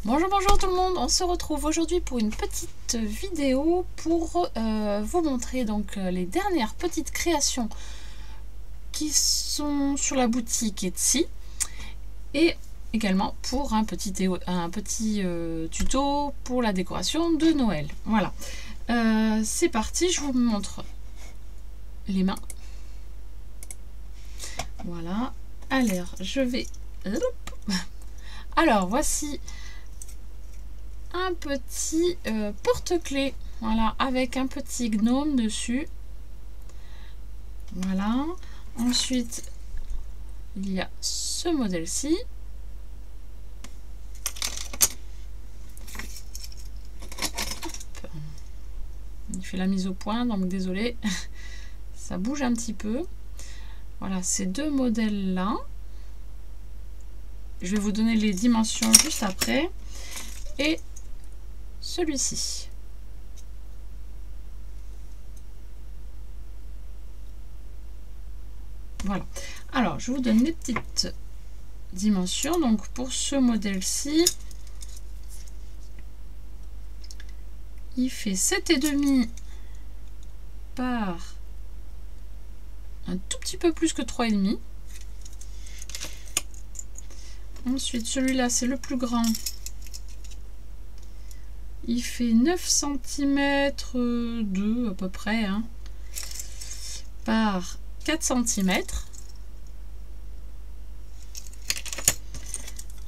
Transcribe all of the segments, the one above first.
Bonjour tout le monde, on se retrouve aujourd'hui pour une petite vidéo pour vous montrer donc les dernières petites créations qui sont sur la boutique Etsy et également pour un petit tuto pour la décoration de Noël. Voilà, c'est parti, je vous montre les mains. Voilà, alors je vais... Alors voici un petit porte-clés, voilà, avec un petit gnome dessus. Voilà, ensuite il y a ce modèle-ci. Il fait la mise au point, donc désolé, ça bouge un petit peu. Voilà, ces deux modèles-là. Je vais vous donner les dimensions juste après. Et celui-ci. Voilà. Alors, je vous donne les petites dimensions. Donc, pour ce modèle-ci, il fait 7,5 par un tout petit peu plus que 3,5. Ensuite, celui-là, c'est le plus grand. Il fait 9 cm 2 à peu près, hein, par 4 cm.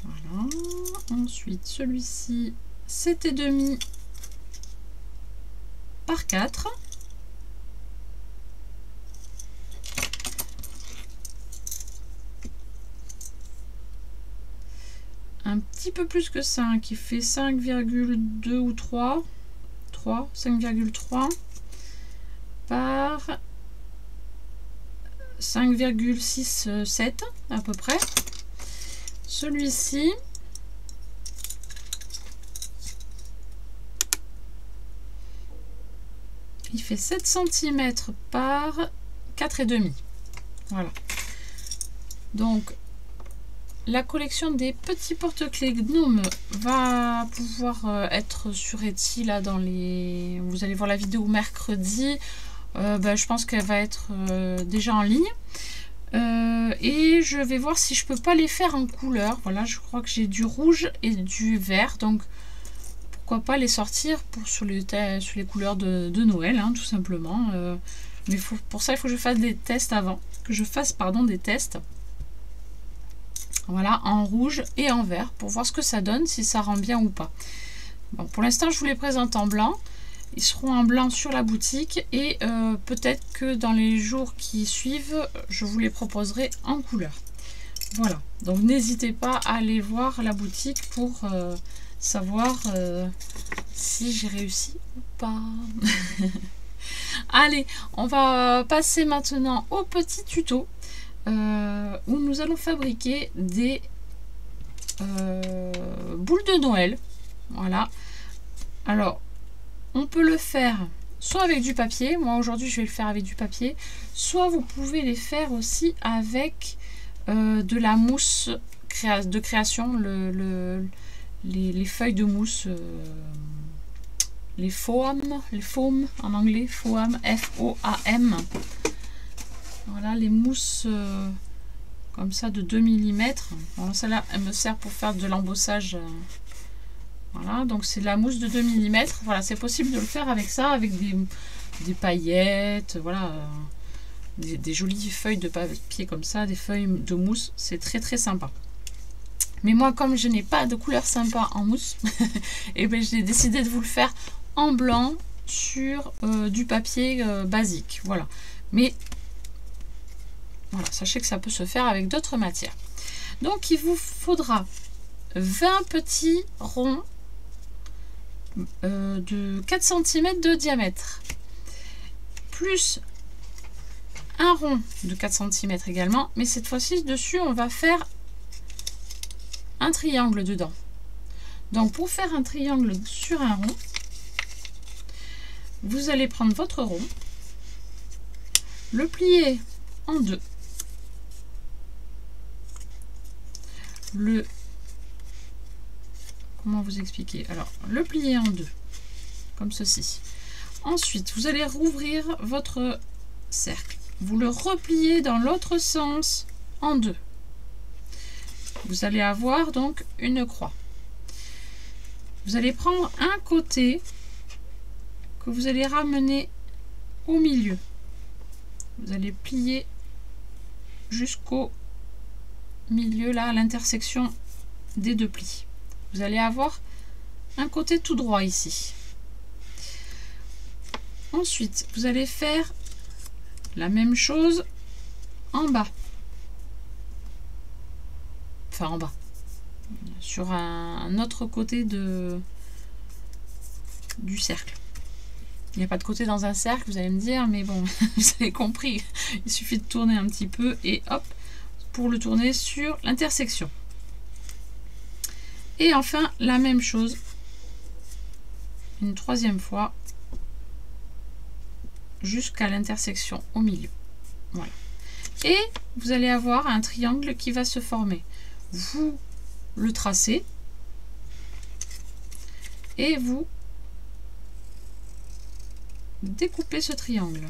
Voilà. Ensuite, celui-ci, 7,5 par 4. Un petit peu plus que 5, qui fait 5,2 ou 3, 5,3 par 5,67 à peu près. Celui-ci, il fait 7 cm par 4,5. Voilà. Donc, la collection des petits porte-clés Gnome va pouvoir être sur Etsy là dans les... Vous allez voir la vidéo mercredi. Je pense qu'elle va être déjà en ligne. Et je vais voir si je peux pas les faire en couleur. Voilà, je crois que j'ai du rouge et du vert. Donc pourquoi pas les sortir sur les couleurs de Noël, hein, tout simplement. Mais pour ça, il faut que je fasse des tests avant. Que je fasse, pardon, des tests. Voilà, en rouge et en vert pour voir ce que ça donne, si ça rend bien ou pas. Bon, pour l'instant, je vous les présente en blanc. Ils seront en blanc sur la boutique et peut-être que dans les jours qui suivent, je vous les proposerai en couleur. Voilà, donc n'hésitez pas à aller voir la boutique pour savoir si j'ai réussi ou pas. Allez, on va passer maintenant au petit tuto. Où nous allons fabriquer des boules de Noël. Voilà. Alors, on peut le faire soit avec du papier. Moi, aujourd'hui, je vais le faire avec du papier. Soit vous pouvez les faire aussi avec de la mousse de création. Les feuilles de mousse. Les foam en anglais. Foam, F-O-A-M. Voilà, les mousses comme ça de 2 mm. Bon, celle-là, elle me sert pour faire de l'embossage. Voilà, donc c'est de la mousse de 2 mm. Voilà, c'est possible de le faire avec ça, avec des paillettes, voilà, des jolies feuilles de papier comme ça, des feuilles de mousse. C'est très sympa. Mais moi, comme je n'ai pas de couleur sympa en mousse, et ben j'ai décidé de vous le faire en blanc sur du papier basique. Voilà, mais voilà, sachez que ça peut se faire avec d'autres matières. Donc, il vous faudra 20 petits ronds de 4 cm de diamètre, plus un rond de 4 cm également, mais cette fois-ci, dessus, on va faire un triangle dedans. Donc, pour faire un triangle sur un rond, vous allez prendre votre rond, le plier en deux, le comment vous expliquer. Alors, le plier en deux, comme ceci. Ensuite, vous allez rouvrir votre cercle. Vous le repliez dans l'autre sens en deux. Vous allez avoir donc une croix. Vous allez prendre un côté que vous allez ramener au milieu. Vous allez plier jusqu'au milieu, là, à l'intersection des deux plis. Vous allez avoir un côté tout droit ici. Ensuite, vous allez faire la même chose en bas. Enfin, en bas. Sur un autre côté du cercle. Il n'y a pas de côté dans un cercle, vous allez me dire, mais bon, vous avez compris. Il suffit de tourner un petit peu et hop, pour le tourner sur l'intersection. Et enfin, la même chose, une troisième fois, jusqu'à l'intersection au milieu. Voilà. Et vous allez avoir un triangle qui va se former. Vous le tracez et vous découpez ce triangle.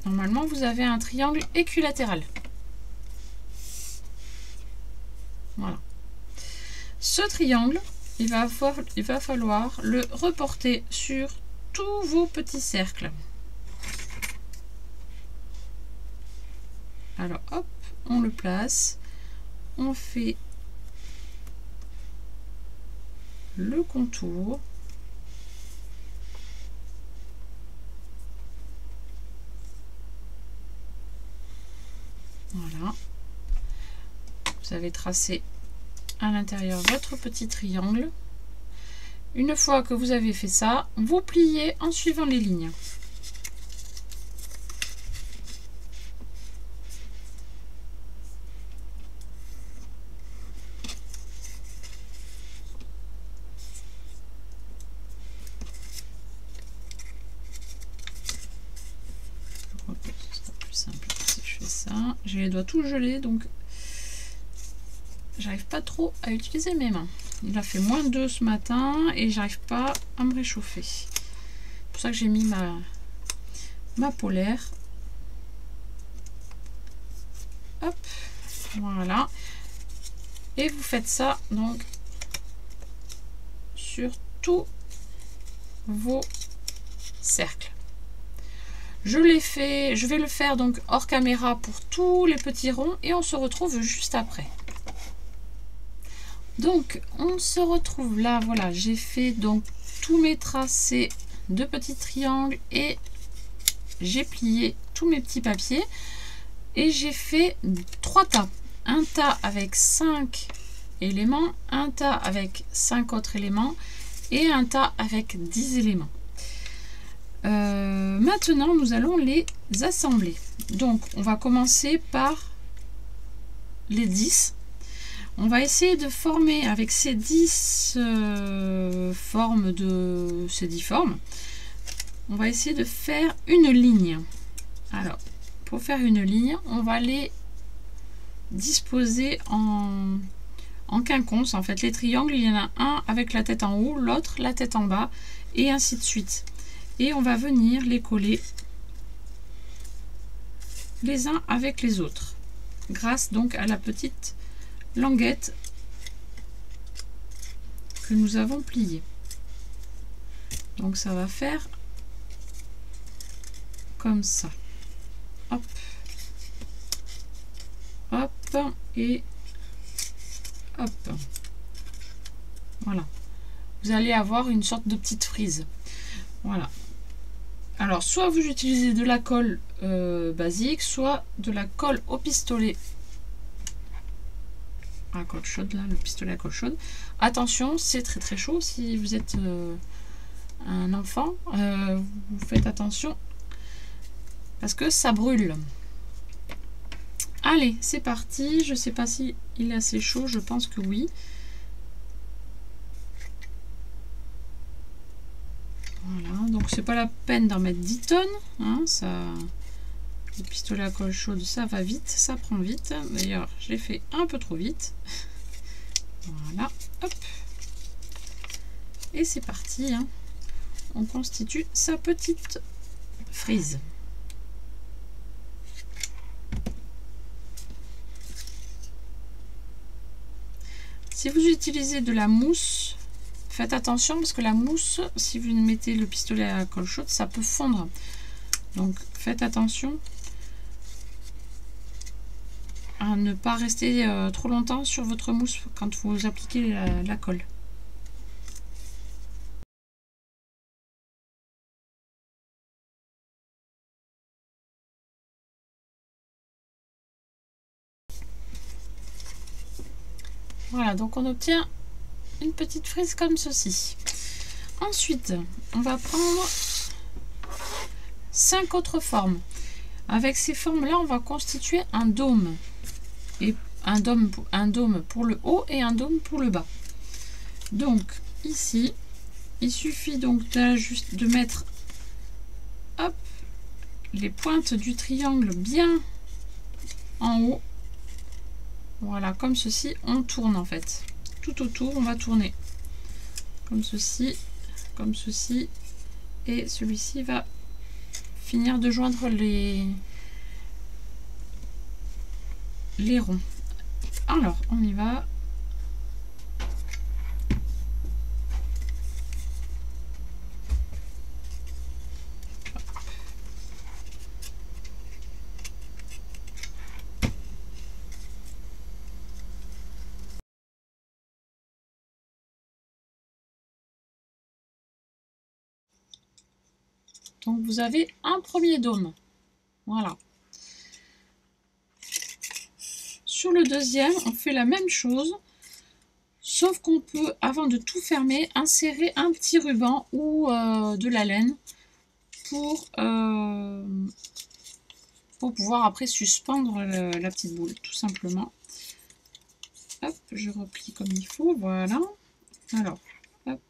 Normalement, vous avez un triangle équilatéral. Voilà. Ce triangle, il va falloir le reporter sur tous vos petits cercles. Alors, hop, on le place. On fait le contour. Voilà. Vous avez tracé à l'intérieur votre petit triangle. Une fois que vous avez fait ça, vous pliez en suivant les lignes. Ce sera plus simple si je fais ça. J'ai les doigts tout gelés, donc j'arrive pas trop à utiliser mes mains. Il a fait -2 ce matin et j'arrive pas à me réchauffer. C'est pour ça que j'ai mis ma polaire. Hop, voilà. Et vous faites ça donc sur tous vos cercles. Je vais le faire donc hors caméra pour tous les petits ronds et on se retrouve juste après. Donc on se retrouve là, voilà, j'ai fait donc tous mes tracés de petits triangles et j'ai plié tous mes petits papiers et j'ai fait 3 tas. Un tas avec 5 éléments, un tas avec 5 autres éléments et un tas avec 10 éléments. Maintenant nous allons les assembler. Donc on va commencer par les 10. On va essayer de former avec ces 10 formes on va essayer de faire une ligne. Alors, pour faire une ligne, on va les disposer en quinconce. En fait, les triangles, il y en a un avec la tête en haut, l'autre la tête en bas, et ainsi de suite. Et on va venir les coller les uns avec les autres, grâce donc à la petite languette que nous avons pliée. Donc ça va faire comme ça. Hop, hop et hop. Voilà. Vous allez avoir une sorte de petite frise. Voilà. Alors, soit vous utilisez de la colle basique, soit de la colle au pistolet à colle chaude, là, le pistolet à colle chaude. Attention, c'est très très chaud. Si vous êtes un enfant, vous faites attention parce que ça brûle. Allez, c'est parti. Je sais pas si il est assez chaud, je pense que oui. Voilà, donc c'est pas la peine d'en mettre 10 tonnes, hein, ça Les pistolets à colle chaude, ça va vite, ça prend vite. D'ailleurs, je l'ai fait un peu trop vite. Voilà, hop. Et c'est parti, hein. On constitue sa petite frise. Si vous utilisez de la mousse, faites attention parce que la mousse, si vous mettez le pistolet à colle chaude, ça peut fondre. Donc faites attention à ne pas rester trop longtemps sur votre mousse quand vous appliquez la colle. Voilà, donc on obtient une petite frise comme ceci. Ensuite, on va prendre 5 autres formes. Avec ces formes-là, on va constituer un dôme. Et un dôme pour le haut et un dôme pour le bas. Donc, ici, il suffit donc de mettre hop, les pointes du triangle bien en haut. Voilà, comme ceci, on tourne en fait. Tout autour, on va tourner. Comme ceci, et celui-ci va finir de joindre les ronds. Alors, on y va. Donc vous avez un premier dôme. Voilà. Sur le deuxième, on fait la même chose, sauf qu'on peut, avant de tout fermer, insérer un petit ruban ou de la laine pour pouvoir après suspendre la petite boule, tout simplement. Hop, je replie comme il faut, voilà. Alors, hop.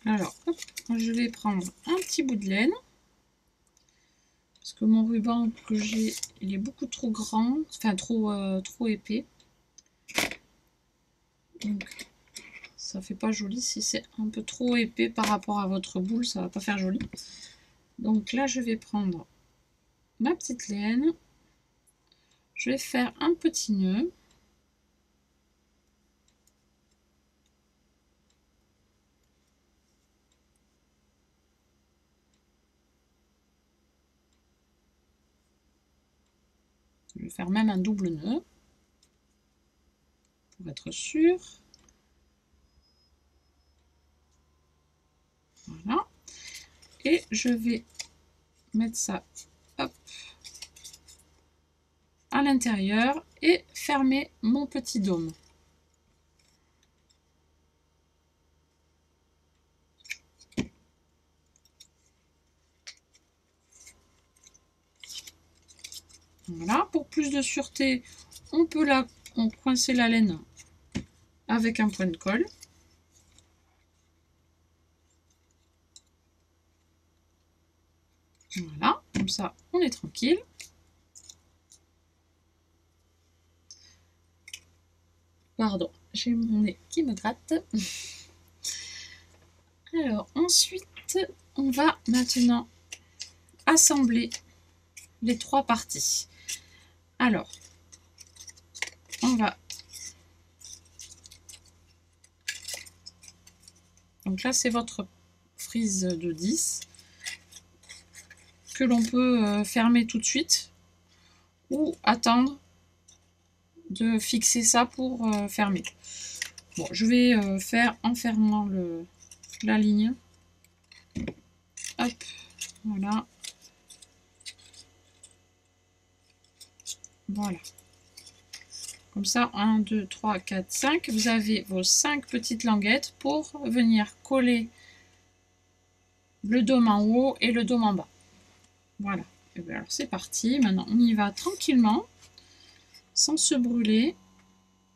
Alors, hop, je vais prendre un petit bout de laine. Parce que mon ruban que j'ai, il est beaucoup trop grand, enfin trop épais. Donc, ça fait pas joli. Si c'est un peu trop épais par rapport à votre boule, ça va pas faire joli. Donc là, je vais prendre ma petite laine. Je vais faire un petit nœud. Je vais faire même un double nœud pour être sûr. Voilà. Et je vais mettre ça hop, à l'intérieur et fermer mon petit dôme. Voilà, pour plus de sûreté, on peut coincer la laine avec un point de colle. Voilà, comme ça on est tranquille. Pardon, j'ai mon nez qui me gratte. Alors ensuite, on va maintenant assembler les trois parties. Alors, on va... Donc là, c'est votre frise de 10 que l'on peut fermer tout de suite ou attendre de fixer ça pour fermer. Bon, je vais faire en fermant la ligne. Hop, voilà. Voilà. Comme ça, 1, 2, 3, 4, 5. Vous avez vos 5 petites languettes pour venir coller le dôme en haut et le dôme en bas. Voilà. Et bien alors c'est parti. Maintenant, on y va tranquillement, sans se brûler.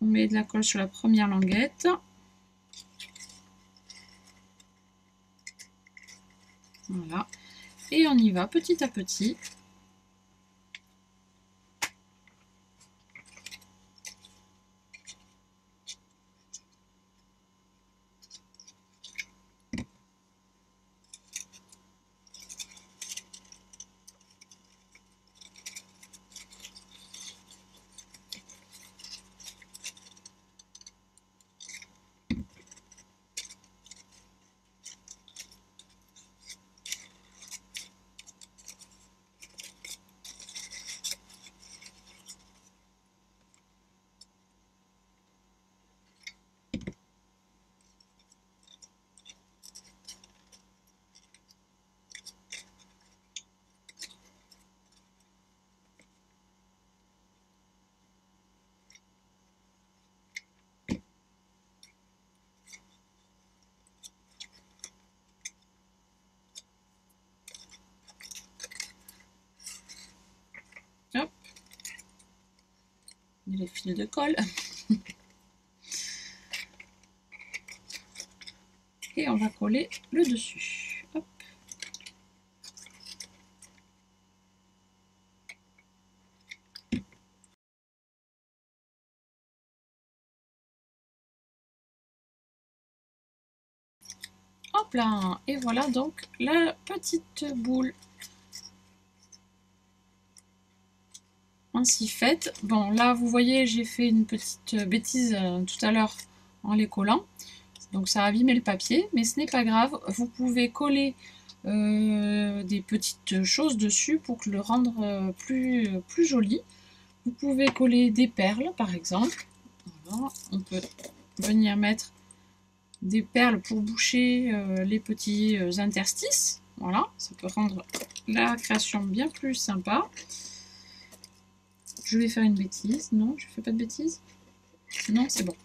On met de la colle sur la première languette. Voilà. Et on y va petit à petit. Hop. Et les fils de colle. Et on va coller le dessus. Hop. Hop là. Et voilà donc la petite boule. Ainsi faite. Bon, là, vous voyez, j'ai fait une petite bêtise tout à l'heure en les collant. Donc, ça a abîmé le papier, mais ce n'est pas grave. Vous pouvez coller des petites choses dessus pour le rendre plus joli. Vous pouvez coller des perles, par exemple. Voilà. On peut venir mettre des perles pour boucher les petits interstices. Voilà, ça peut rendre la création bien plus sympa. Je vais faire une bêtise. Non, je fais pas de bêtises. Non, c'est bon.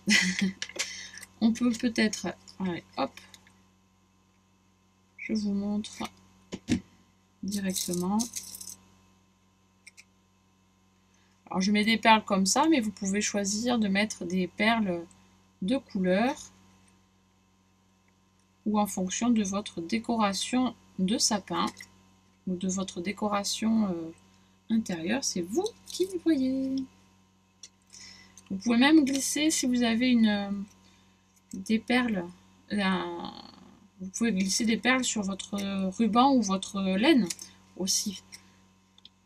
On peut peut-être... Allez, hop. Je vous montre directement. Alors, je mets des perles comme ça, mais vous pouvez choisir de mettre des perles de couleur ou en fonction de votre décoration de sapin ou de votre décoration intérieure. C'est vous qui voyez. Vous pouvez même glisser si vous avez des perles. Vous pouvez glisser des perles sur votre ruban ou votre laine aussi.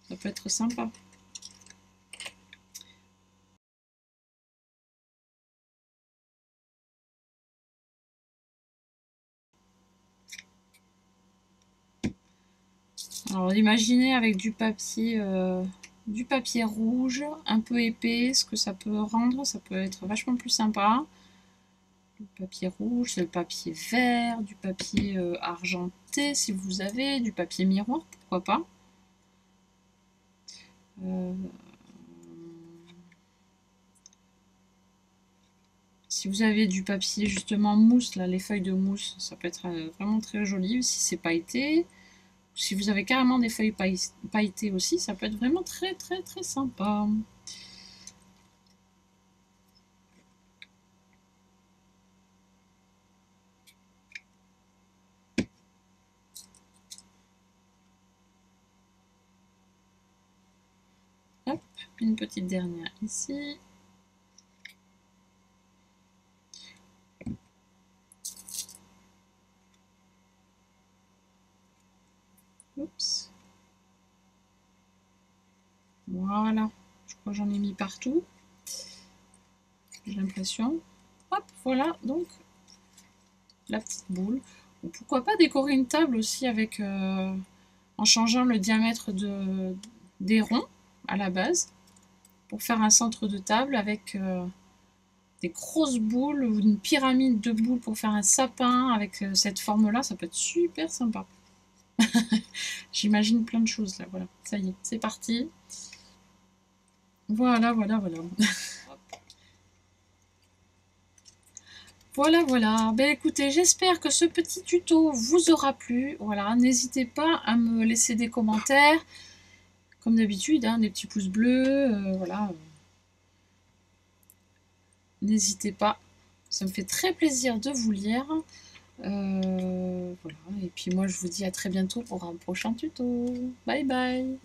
Ça peut être sympa. Alors imaginez avec du papier rouge, un peu épais, ce que ça peut rendre. Ça peut être vachement plus sympa. Du papier rouge, le papier vert, du papier argenté si vous avez, du papier miroir, pourquoi pas. Si vous avez du papier justement mousse, là, les feuilles de mousse, ça peut être vraiment très joli si c'est pailleté. Si vous avez carrément des feuilles pailletées aussi, ça peut être vraiment très très très sympa. Hop, une petite dernière ici. Oups. Voilà, je crois que j'en ai mis partout. J'ai l'impression. Hop, voilà donc la petite boule. Ou pourquoi pas décorer une table aussi avec en changeant le diamètre des ronds à la base. pour faire un centre de table avec des grosses boules ou une pyramide de boules pour faire un sapin avec cette forme-là. Ça peut être super sympa. J'imagine plein de choses là. Voilà, ça y est, c'est parti. Voilà, voilà, voilà. Voilà, voilà. Ben écoutez, j'espère que ce petit tuto vous aura plu. Voilà, n'hésitez pas à me laisser des commentaires. Comme d'habitude, hein, des petits pouces bleus. Voilà. N'hésitez pas. Ça me fait très plaisir de vous lire. Voilà. Et puis moi, je vous dis à très bientôt pour un prochain tuto. Bye bye.